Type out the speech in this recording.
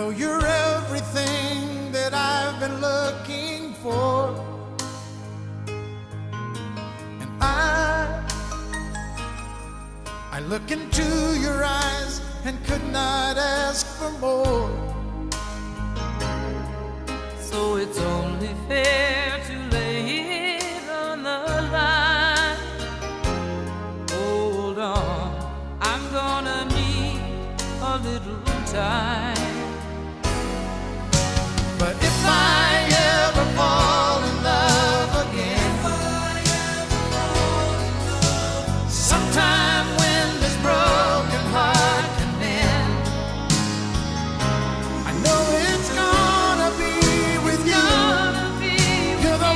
know you're everything that I've been looking for, and I look into your eyes and could not ask for more. So it's only fair to lay it on the line. Hold on, I'm gonna need a little time.